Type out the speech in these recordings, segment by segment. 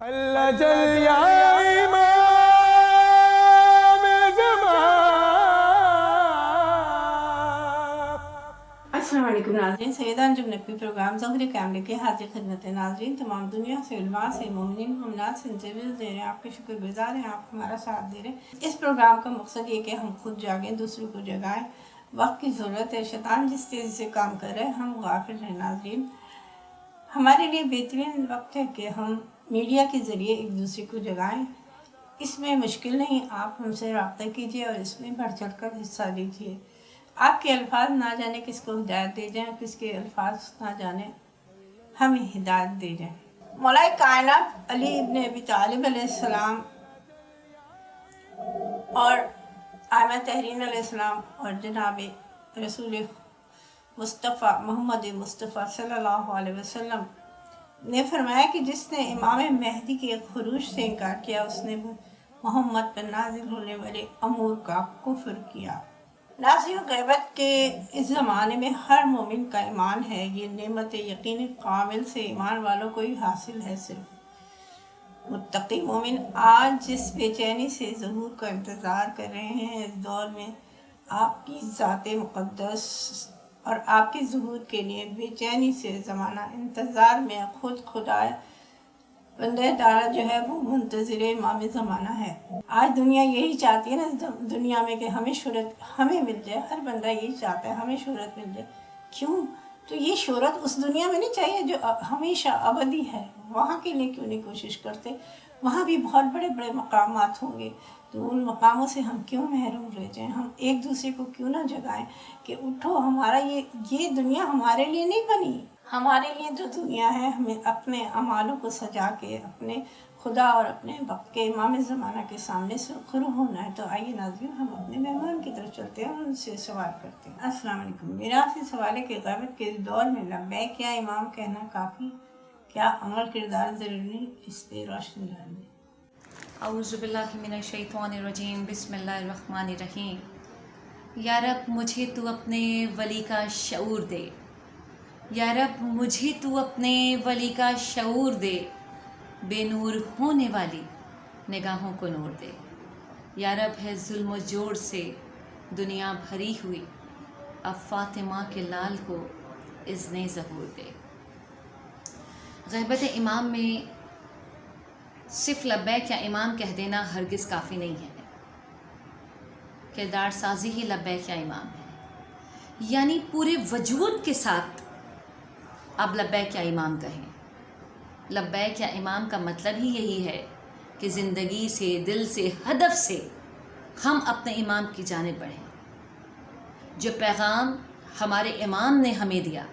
اللہ جل یا امام زمان۔ السلام علیکم ناظرین، سیدہ انجم نقوی پروگرام ظہر کیمرے کے حاضر خدمت ناظرین، تمام دنیا سے علماء سے مومنین مومنات سے انٹرویوز دے رہے ہیں، آپ کے شکر گزار ہیں، آپ ہمارا ساتھ دے رہے ہیں۔ اس پروگرام کا مقصد یہ کہ ہم خود جاگیں، دوسروں کو جگائیں۔ وقت کی ضرورت ہے، شیطان جس تیزی سے کام کر رہے ہیں ہم غافل ہیں ناظرین۔ ہمارے لیے بہترین وقت ہے کہ ہم میڈیا کے ذریعے ایک دوسرے کو جگائیں۔ اس میں مشکل نہیں، آپ ہم سے رابطہ کیجیے اور اس میں بڑھ چڑھ کر حصہ لیجیے۔ آپ کے الفاظ نہ جانے کس کو ہدایت دے جائیں، کس کے الفاظ نہ جانے ہمیں ہدایت دے جائیں۔ مولا کائنات علی ابن ابی طالب علیہ السلام اور آئمہ تحرین علیہ السلام اور جناب رسول مصطفیٰ محمد مصطفیٰ صلی اللہ علیہ وسلم نے فرمایا کہ جس نے امام مہدی کے خروج سے انکار کیا اس نے محمد پر نازل ہونے والے امور کا کفر کیا۔ ناظرین، غیبت کے اس زمانے میں ہر مومن کا ایمان ہے، یہ نعمت یقین کامل سے ایمان والوں کو ہی حاصل ہے۔ صرف متقی مومن آج جس بے چینی سے ظہور کا انتظار کر رہے ہیں، اس دور میں آپ کی ذات مقدس اور آپ کے ظہور کے لیے بے چینی سے زمانہ انتظار میں خود خدا بندہ تعالیٰ جو ہے وہ منتظر امام زمانہ ہے۔ آج دنیا یہی چاہتی ہے نا دنیا میں کہ ہمیں شہرت ہمیں مل جائے، ہر بندہ یہی چاہتا ہے ہمیں شہرت مل جائے۔ کیوں؟ تو یہ شہرت اس دنیا میں نہیں چاہیے جو ہمیشہ ابدی ہے، وہاں کے لیے کیوں نہیں کوشش کرتے؟ وہاں بھی بہت بڑے بڑے مقامات ہوں گے، تو ان مقاموں سے ہم کیوں محروم رہ جائیں؟ ہم ایک دوسرے کو کیوں نہ جگائیں کہ اٹھو، ہمارا یہ دنیا ہمارے لیے نہیں بنی، ہمارے لیے جو دنیا ہے ہمیں اپنے اعمالوں کو سجا کے اپنے خدا اور اپنے وقت کے امام زمانہ کے سامنے سرخرو ہونا ہے۔ تو آئیے ناظرین، ہم اپنے مہمان کی طرف چلتے ہیں اور ان سے سوال کرتے ہیں۔ السلام علیکم، میرا آپ سے سوال ہے کہ غیبت کے دور میں لبیک یا امام کہنا کافی، کیا عمل کردار ضروری؟ اس پہ روشنی ڈالیں۔ اعوذ باللہ من الشیطان الرجیم، بسم اللہ الرحمن الرحیم۔ یا رب مجھے تو اپنے ولی کا شعور دے، یا رب مجھے تو اپنے ولی کا شعور دے، بے نور ہونے والی نگاہوں کو نور دے۔ یا رب ہے ظلم و جوڑ سے دنیا بھری ہوئی، اب فاطمہ کے لال کو اذن ظہور دے۔ غیبت امام میں صرف لبیک یا امام کہہ دینا ہرگز کافی نہیں ہے، کردار سازی ہی لبیک یا امام ہے، یعنی پورے وجود کے ساتھ اب لبیک یا امام کہیں۔ لبیک یا امام کا مطلب ہی یہی ہے کہ زندگی سے، دل سے، ہدف سے ہم اپنے امام کی جانب بڑھیں۔ جو پیغام ہمارے امام نے ہمیں دیا،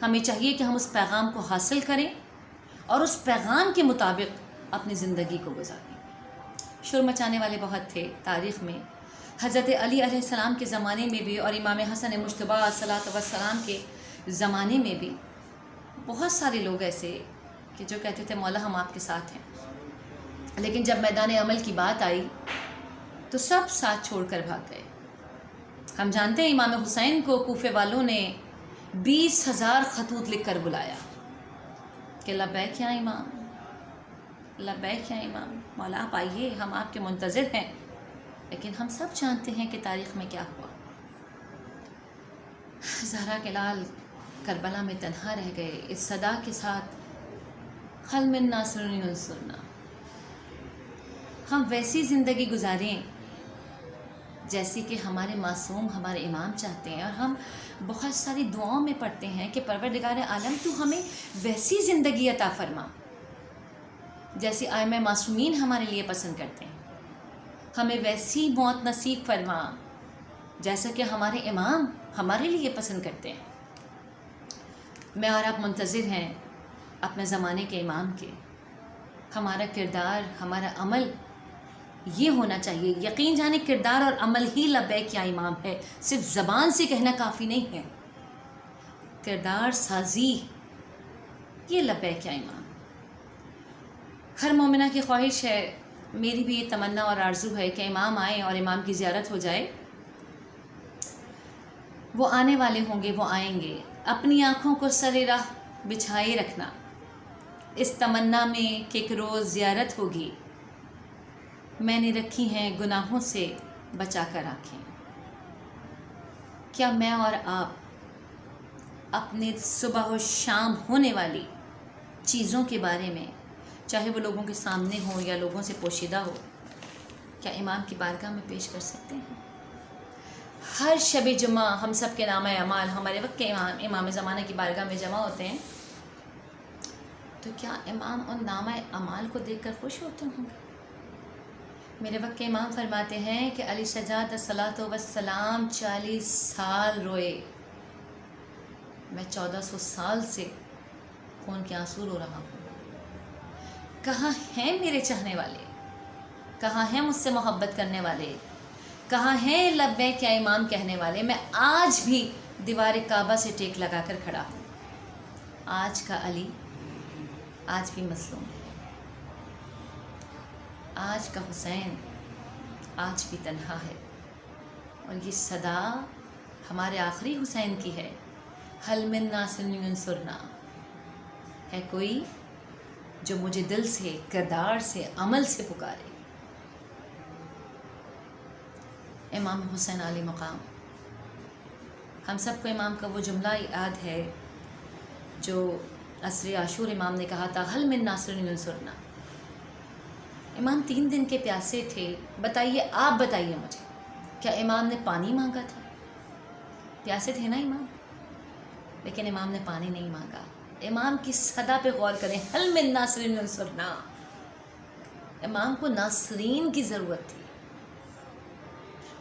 ہمیں چاہیے کہ ہم اس پیغام کو حاصل کریں اور اس پیغام کے مطابق اپنی زندگی کو گزاریں۔ شور مچانے والے بہت تھے تاریخ میں، حضرت علی علیہ السلام کے زمانے میں بھی اور امام حسن مجتبیٰ صلاۃ والسلام کے زمانے میں بھی بہت سارے لوگ ایسے کہ جو کہتے تھے مولا ہم آپ کے ساتھ ہیں، لیکن جب میدان عمل کی بات آئی تو سب ساتھ چھوڑ کر بھاگ گئے۔ ہم جانتے ہیں امام حسین کو کوفے والوں نے 20,000 خطوط لکھ کر بلایا کہ لبیک یا امام، لبیک یا امام، مولا آپ آئیے، ہم آپ کے منتظر ہیں۔ لیکن ہم سب جانتے ہیں کہ تاریخ میں کیا ہوا۔ زہرا کے لال کربلا میں تنہا رہ گئے اس صدا کے ساتھ، خل من ناصر ینصرنا۔ ہم ویسی زندگی گزاریں جیسی کہ ہمارے معصوم ہمارے امام چاہتے ہیں، اور ہم بہت ساری دعاؤں میں پڑھتے ہیں کہ پروردگار عالم تو ہمیں ویسی زندگی عطا فرما جیسی آئمہ معصومین ہمارے لیے پسند کرتے ہیں، ہمیں ویسی موت نصیب فرما جیسا کہ ہمارے امام ہمارے لیے پسند کرتے ہیں۔ میں اور آپ منتظر ہیں اپنے زمانے کے امام کے۔ ہمارا کردار، ہمارا عمل یہ ہونا چاہیے، یقین جانے کردار اور عمل ہی لبیک یا امام ہے، صرف زبان سے کہنا کافی نہیں ہے۔ کردار سازی یہ لبیک یا امام۔ ہر مومنہ کی خواہش ہے، میری بھی یہ تمنا اور آرزو ہے کہ امام آئیں اور امام کی زیارت ہو جائے۔ وہ آنے والے ہوں گے، وہ آئیں گے، اپنی آنکھوں کو سر راہ بچھائے رکھنا، اس تمنا میں کہ ایک روز زیارت ہوگی، میں نے رکھی ہیں گناہوں سے بچا کر آنکھیں۔ کیا میں اور آپ اپنے صبح و شام ہونے والی چیزوں کے بارے میں، چاہے وہ لوگوں کے سامنے ہو یا لوگوں سے پوشیدہ ہو، کیا امام کی بارگاہ میں پیش کر سکتے ہیں؟ ہر شب جمعہ ہم سب کے نامہ اعمال ہمارے وقت کے امام زمانہ کی بارگاہ میں جمع ہوتے ہیں، تو کیا امام ان نامہ اعمال کو دیکھ کر خوش ہوتے ہوں گے؟ میرے وقت کے امام فرماتے ہیں کہ علی سجاد الصلاۃ والسلام 40 سال روئے، میں 1400 سال سے خون کے آنسو رو رہا ہوں۔ کہاں ہیں میرے چاہنے والے؟ کہاں ہیں مجھ سے محبت کرنے والے؟ کہاں ہیں لبیک یا امام کہنے والے؟ میں آج بھی دیوار کعبہ سے ٹیک لگا کر کھڑا ہوں۔ آج کا علی آج بھی مظلوم ہے، آج کا حسین آج بھی تنہا ہے، اور یہ صدا ہمارے آخری حسین کی ہے، حل من ناصر ینصرنا، ہے کوئی جو مجھے دل سے، کردار سے، عمل سے پکارے۔ امام حسین علی مقام، ہم سب کو امام کا وہ جملہ یاد ہے جو عصر عاشور امام نے کہا تھا، حل من ناصر ینصرنا۔ امام 3 دن کے پیاسے تھے، بتائیے، آپ بتائیے مجھے، کیا امام نے پانی مانگا تھا؟ پیاسے تھے نا امام، لیکن امام نے پانی نہیں مانگا۔ امام کی صدا پہ غور کریں، حل من ناصر ینصرنا۔ امام کو ناصرین کی ضرورت تھی،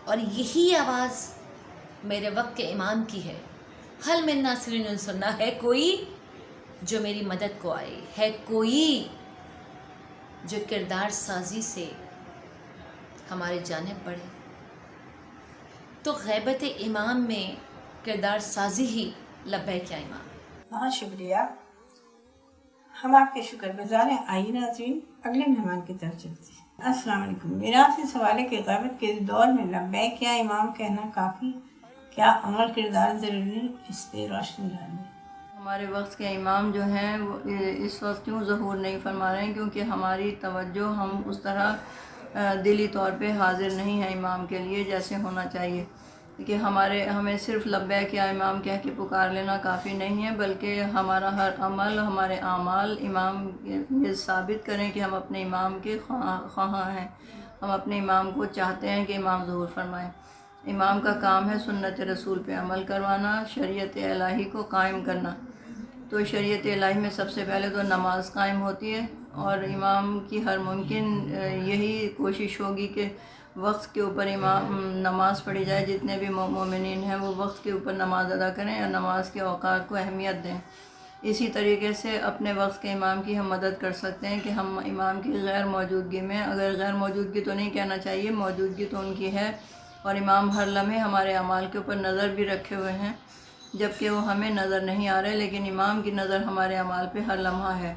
اور یہی آواز میرے وقت کے امام کی ہے، حل من ناصر ینصرنا، ہے کوئی جو میری مدد کو آئے، ہے کوئی جو کردار سازی سے ہمارے جانب بڑھے۔ تو غیبت امام میں کردار سازی ہی لبیک یا امام۔ بہت شکریہ، ہم آپ کے شکر گزار ہیں۔ آئیے ناظرین، اگلے مہمان کی طرف چلتے ہیں۔ السلام علیکم، میرا آپ سے سوال ہے کہ غیبت کے دور میں لبیک یا امام کہنا کافی، کیا عمل کردار ضروری؟ اس پہ روشنی ڈالیں۔ ہمارے وقت کے امام جو ہیں وہ اس وقت کیوں ظہور نہیں فرما رہے ہیں؟ کیونکہ ہماری توجہ، ہم اس طرح دلی طور پہ حاضر نہیں ہیں امام کے لیے جیسے ہونا چاہیے، کہ ہمیں صرف لبیک یا امام کہہ کے پکار لینا کافی نہیں ہے، بلکہ ہمارا ہر عمل، ہمارے اعمال امام یہ ثابت کریں کہ ہم اپنے امام کے خواہاں ہیں، ہم اپنے امام کو چاہتے ہیں کہ امام ظہور فرمائیں۔ امام کا کام ہے سنت رسول پہ عمل کروانا، شریعت الہی کو قائم کرنا۔ تو شریعت الہی میں سب سے پہلے تو نماز قائم ہوتی ہے، اور امام کی ہر ممکن یہی کوشش ہوگی کہ وقت کے اوپر امام نماز پڑھی جائے، جتنے بھی مومنین ہیں وہ وقت کے اوپر نماز ادا کریں اور نماز کے اوقات کو اہمیت دیں۔ اسی طریقے سے اپنے وقت کے امام کی ہم مدد کر سکتے ہیں کہ ہم امام کی غیر موجودگی میں، اگر غیر موجودگی تو نہیں کہنا چاہیے، موجودگی تو ان کی ہے، اور امام ہر لمحے ہمارے اعمال کے اوپر نظر بھی رکھے ہوئے ہیں، جبکہ وہ ہمیں نظر نہیں آ رہے، لیکن امام کی نظر ہمارے اعمال پہ ہر لمحہ ہے۔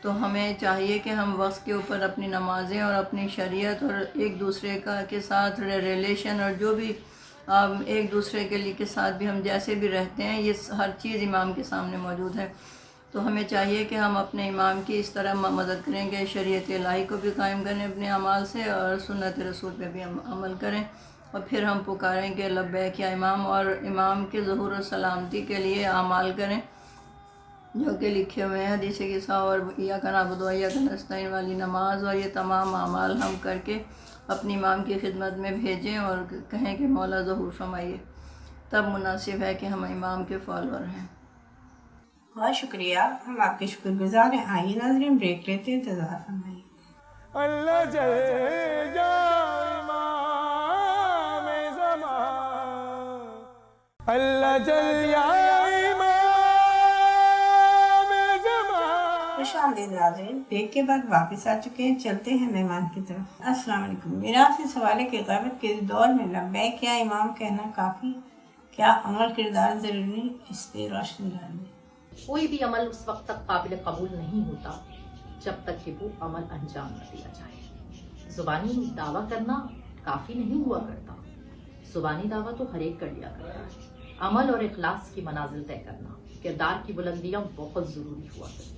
تو ہمیں چاہیے کہ ہم وقت کے اوپر اپنی نمازیں اور اپنی شریعت اور ایک دوسرے کے ساتھ ریلیشن، اور جو بھی ایک دوسرے کے ساتھ بھی ہم جیسے بھی رہتے ہیں، یہ ہر چیز امام کے سامنے موجود ہے۔ تو ہمیں چاہیے کہ ہم اپنے امام کی اس طرح مدد کریں کہ شریعت الہی کو بھی قائم کریں اپنے اعمال سے، اور سنت رسول پہ بھی ہم عمل کریں، اور پھر ہم پکاریں کہ لبیک یا امام، اور امام کے ظہور و سلامتی کے لیے اعمال کریں جو کہ لکھے ہوئے ہیں حدیث قصہ، اور ایاک نعبد و ایاک نستعین والی نماز، اور یہ تمام اعمال ہم کر کے اپنی امام کی خدمت میں بھیجیں اور کہیں کہ مولا ظہور فرمائیے، تب مناسب ہے کہ ہم امام کے فالوور ہیں۔ بہت شکریہ، ہم آپ کے شکر گزار ہیں۔ آئیے ناظرین، بریک لیتے ہیں، انتظار فرمائیے۔ اللہ جل جائے امام زمان، اللہ جل جائے امام زمان۔ خوش آمدید ناظرین، بریک کے بعد واپس آ چکے ہیں، چلتے ہیں مہمان کی طرف۔ السلام علیکم، میرا آپ سے سوال ہے کہ غیبت کے دور میں لبیک یا امام کہنا کافی، کیا عمل کردار ضروری؟ اس پہ روشنی ڈالیں۔ کوئی بھی عمل اس وقت تک قابل قبول نہیں ہوتا جب تک کہ وہ عمل انجام نہ دیا جائے۔ زبانی دعویٰ کرنا کافی نہیں ہوا کرتا، زبانی دعویٰ تو ہر ایک کر لیا کرتا ہے۔ عمل اور اخلاص کی منازل طے کرنا، کردار کی بلندیاں بہت ضروری ہوا کرتی ہیں۔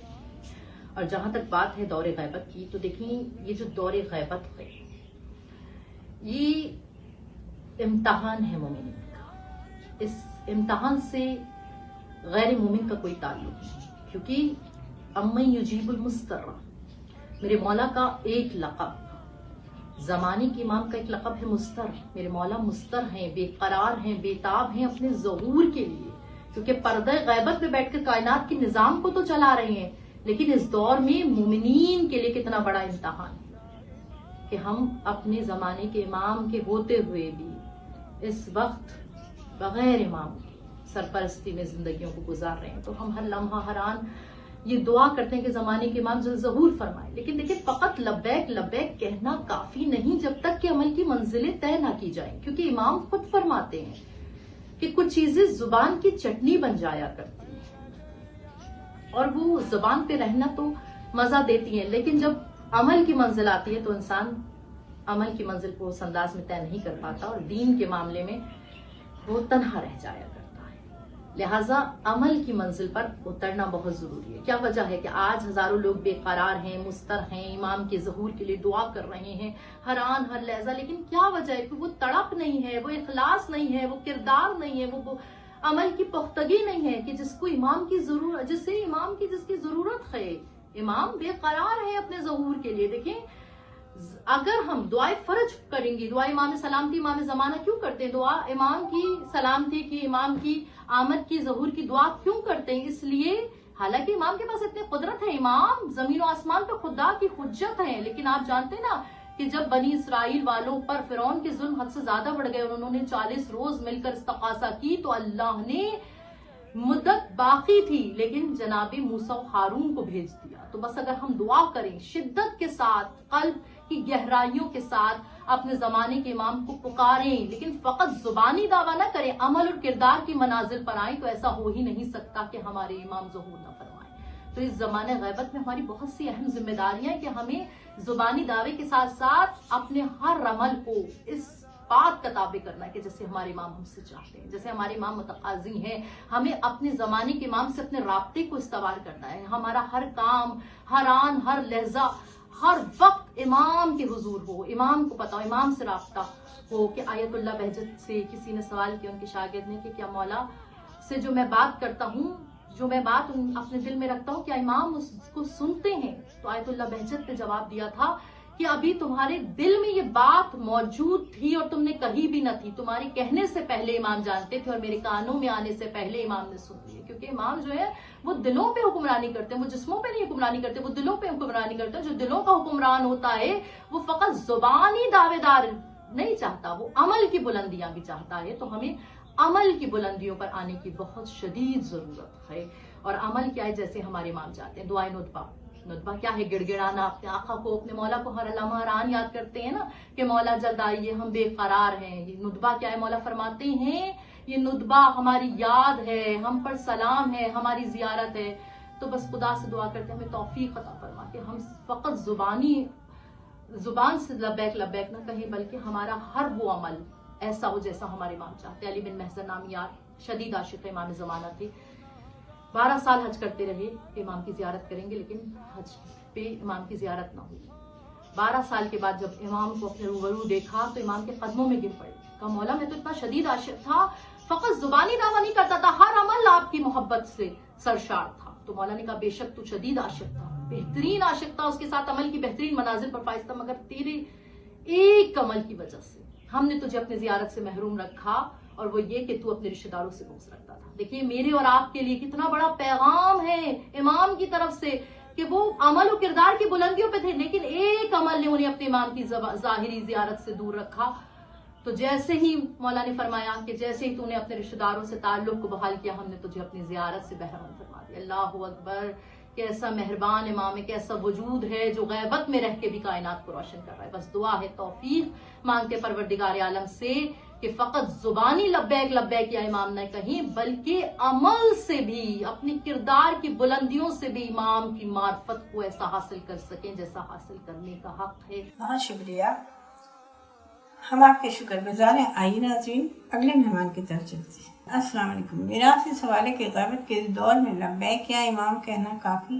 اور جہاں تک بات ہے دور غیبت کی، تو دیکھیں یہ جو دور غیبت ہے یہ امتحان ہے مومن کا. اس امتحان سے غیر مومن کا کوئی تعلق نہیں، کیونکہ امن یجیب المضطر میرے مولا کا ایک لقب، زمانے کے امام کا ایک لقب ہے مستر. میرے مولا مستر ہیں، بے قرار ہیں، بے تاب ہیں اپنے ظہور کے لیے، کیونکہ پردہ غیبت میں بیٹھ کر کائنات کے نظام کو تو چلا رہے ہیں، لیکن اس دور میں مومنین کے لیے کتنا بڑا امتحان ہے کہ ہم اپنے زمانے کے امام کے ہوتے ہوئے بھی اس وقت بغیر امام کی سرپرستی میں زندگیوں کو گزار رہے ہیں. تو ہم ہر لمحہ ہر آن یہ دعا کرتے ہیں کہ زمانے کے امام ظہور فرمائے. لیکن دیکھیں فقط لبیک لبیک کہنا کافی نہیں جب تک کہ عمل کی منزلیں طے نہ کی جائیں، کیونکہ امام خود فرماتے ہیں کہ کچھ چیزیں زبان کی چٹنی بن جایا کرتی ہیں اور وہ زبان پہ رہنا تو مزہ دیتی ہیں، لیکن جب عمل کی منزل آتی ہے تو انسان عمل کی منزل کو اس انداز میں طے نہیں کر پاتا اور دین کے معاملے میں وہ تنہا رہ جایا کرتا ہے. لہٰذا عمل کی منزل پر اترنا بہت ضروری ہے. کیا وجہ ہے کہ آج ہزاروں لوگ بے قرار ہیں، مستر ہیں، امام کے ظہور کے لیے دعا کر رہے ہیں ہر آن ہر لحظہ، لیکن کیا وجہ ہے کہ وہ تڑپ نہیں ہے، وہ اخلاص نہیں ہے، وہ کردار نہیں ہے، وہ عمل کی پختگی نہیں ہے کہ جس کو امام کی ضرورت، جس سے امام کی جس کی ضرورت ہے. امام بے قرار ہے اپنے ظہور کے لیے. دیکھیں اگر ہم دعائے فرج کریں گے، دعا امام سلامتی امام زمانہ کیوں کرتے ہیں، دعا امام کی سلامتی کی، امام کی آمد کی، ظہور کی دعا کیوں کرتے ہیں؟ اس لیے حالانکہ امام کے پاس اتنی قدرت ہے، امام زمین و آسمان پہ خدا کی حجت ہیں، لیکن آپ جانتے ہیں نا کہ جب بنی اسرائیل والوں پر فرعون کے ظلم حد سے زیادہ بڑھ گئے اور انہوں نے 40 روز مل کر استغاثہ کی تو اللہ نے مدت باقی تھی لیکن جناب موسیٰ و ہارون کو بھیج دیا. تو بس اگر ہم دعا کریں شدت کے ساتھ، قلب کی گہرائیوں کے ساتھ، اپنے زمانے کے امام کو پکاریں، لیکن فقط زبانی دعویٰ نہ کریں، عمل اور کردار کی منازل پر آئیں، تو ایسا ہو ہی نہیں سکتا کہ ہمارے امام ظہور نہ فرمائیں. تو اس زمانے غیبت میں ہماری بہت سی اہم ذمہ داریاں ہیں کہ ہمیں زبانی دعوے کے ساتھ ساتھ اپنے ہر عمل کو اس بات کا تابع کرنا ہے کہ جیسے ہمارے امام ہم سے چاہتے ہیں، جیسے ہمارے امام متقاضی ہیں، ہمیں اپنے زمانے کے امام سے اپنے رابطے کو استوار کرنا ہے. ہمارا ہر کام، ہر آن، ہر لہجہ، ہر وقت امام کے حضور ہو، امام کو پتا ہو، امام سے رابطہ ہو. کہ آیت اللہ بہجت سے کسی نے سوال کیا ان کے شاگرد نے کہ کیا مولا سے جو میں بات کرتا ہوں، جو میں بات اپنے دل میں رکھتا ہوں، کیا امام اس کو سنتے ہیں؟ تو آیت اللہ بہجت نے جواب دیا تھا کہ ابھی تمہارے دل میں یہ بات موجود تھی اور تم نے کہی بھی نہ تھی، تمہارے کہنے سے پہلے امام جانتے تھے اور میرے کانوں میں آنے سے پہلے امام نے سن لیا. کیونکہ امام جو ہے وہ دلوں پہ حکمرانی کرتے ہیں، وہ جسموں پہ نہیں حکمرانی کرتے، وہ دلوں پہ حکمرانی کرتے ہیں. جو دلوں کا حکمران ہوتا ہے وہ فقط زبانی دعوے دار نہیں چاہتا، وہ عمل کی بلندیاں بھی چاہتا ہے. تو ہمیں عمل کی بلندیوں پر آنے کی بہت شدید ضرورت ہے. اور عمل کیا ہے؟ جیسے ہمارے امام چاہتے ہیں دعائے ندبہ. ندبہ کیا ہے؟ گڑ گڑانا، اپنے آقا کو، اپنے مولا کو ہر لمحہ ہر آن یاد کرتے ہیں نا کہ مولا جلد آئیے، ہم بے قرار ہیں. یہ ندبہ کیا ہے؟ مولا فرماتے ہیں یہ ندبہ ہماری یاد ہے، ہم پر سلام ہے، ہماری زیارت ہے. تو بس خدا سے دعا کرتے ہیں ہمیں توفیق عطا فرما کہ ہم فقط زبان سے لبیک لبیک نہ کہیں، بلکہ ہمارا ہر وہ عمل ایسا ہو جیسا ہمارے امام چاہتے ہیں. علی بن محزن نامی یار شدید عاشق امام زمانہ تھے، 12 سال حج کرتے رہے کہ امام کی زیارت کریں گے، لیکن حج پہ امام کی زیارت نہ ہوئی. 12 سال کے بعد جب امام کو اپنے روبرو دیکھا تو امام کے قدموں میں گر پڑے. کہا مولا میں تو اتنا شدید عاشق تھا، فقط زبانی دعویٰ نہیں کرتا تھا، ہر عمل آپ کی محبت سے سرشار تھا. تو مولا نے کہا بے شک تو شدید عاشق تھا، بہترین عاشق تھا، اس کے ساتھ عمل کی بہترین منازل پر فائز تھا، مگر تیرے ایک عمل کی وجہ سے ہم نے تجھے اپنی زیارت سے محروم رکھا، اور وہ یہ کہ تو اپنے رشتہ داروں سے بغض رکھتا تھا. دیکھیے میرے اور آپ کے لیے کتنا بڑا پیغام ہے امام کی طرف سے کہ وہ عمل و کردار کی بلندیوں پہ تھے، لیکن ایک عمل نے انہیں اپنے امام کی ظاہری زیارت سے دور رکھا. تو جیسے ہی مولا نے فرمایا کہ جیسے ہی تو نے اپنے رشتہ داروں سے تعلق کو بحال کیا، ہم نے تجھے اپنی زیارت سے بہرمند فرما دیا. اللہ اکبر، کیسا مہربان امام ہے، کیسا وجود ہے جو غیبت میں رہ کے بھی کائنات کو روشن کر رہا ہے. بس دعا ہے، توفیق مانگتے پروردگار عالم سے کہ فقط زبانی لبیک لبیک یا امام نہ کہیں، بلکہ عمل سے بھی، اپنی کردار کی بلندیوں سے بھی امام کی معرفت کو ایسا حاصل کر سکیں جیسا حاصل کرنے کا حق ہے. بہت شکریہ، ہم آپ کے شکر گزار ہیں. آئیے ناظرین اگلے مہمان کی طرف چلتے ہیں. السلام علیکم. میرا آپ سے سوال ہے کہ غیبت کے دور میں لبیک یا امام کہنا کافی